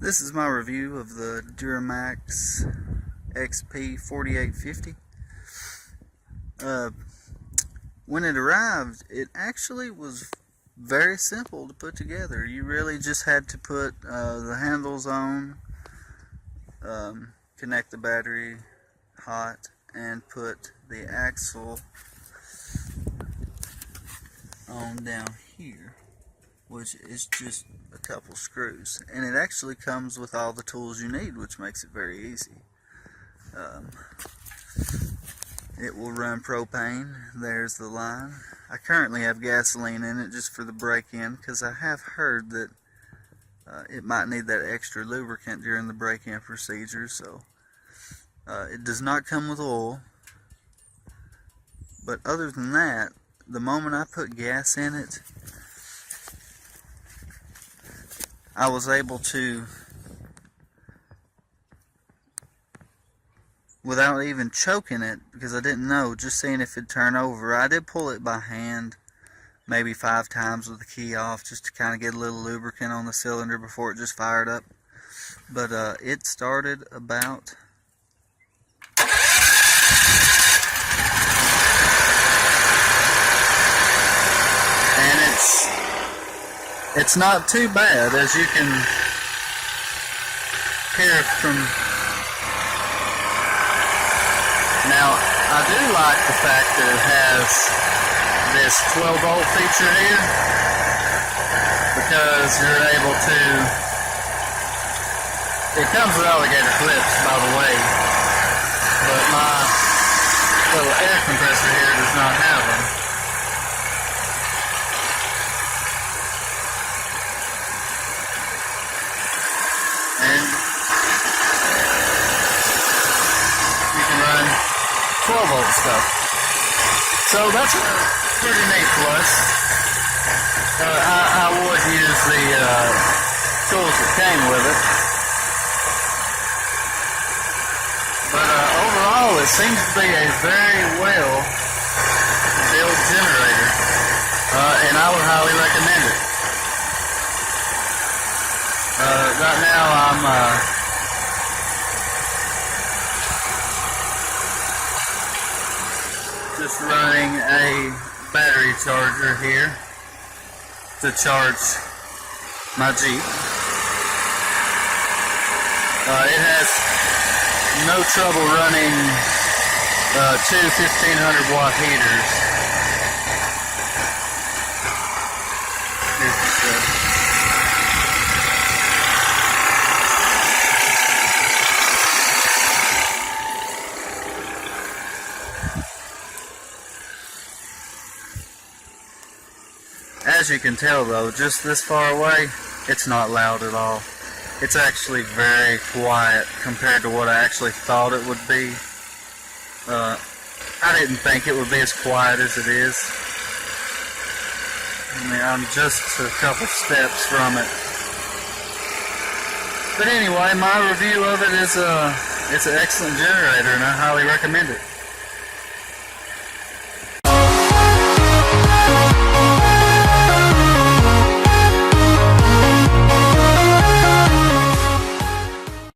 This is my review of the DuroMax XP4850. When it arrived, it actually was very simple to put together. You really just had to put the handles on, connect the battery hot, and put the axle on down here, which is just a couple screws, and it actually comes with all the tools you need, which makes it very easy. It will run propane. There's the line. I currently have gasoline in it just for the break-in, because I have heard that it might need that extra lubricant during the break-in procedure. So it does not come with oil, but other than that, the moment I put gas in it, I was able to, without even choking it, because I didn't know, just seeing if it'd turn over. I did pull it by hand maybe 5 times with the key off, just to kind of get a little lubricant on the cylinder before it just fired up. But it started about it's not too bad, as you can hear from. Now, I do like the fact that it has this 12-volt feature here, because you're able to, it comes with alligator clips, by the way, but my little air compressor here does not have them. And you can run 12-volt stuff. So that's a pretty neat plus. I would use the tools that came with it. But overall, it seems to be a very well built generator. And I would highly recommend it. Right now I'm just running a battery charger here to charge my Jeep. It has no trouble running 2 1500 watt heaters. Here's the stuff. As you can tell though, just this far away, it's not loud at all. It's actually very quiet compared to what I actually thought it would be. I didn't think it would be as quiet as it is. I mean, I'm just a couple steps from it. But anyway, my review of it is it's an excellent generator, and I highly recommend it.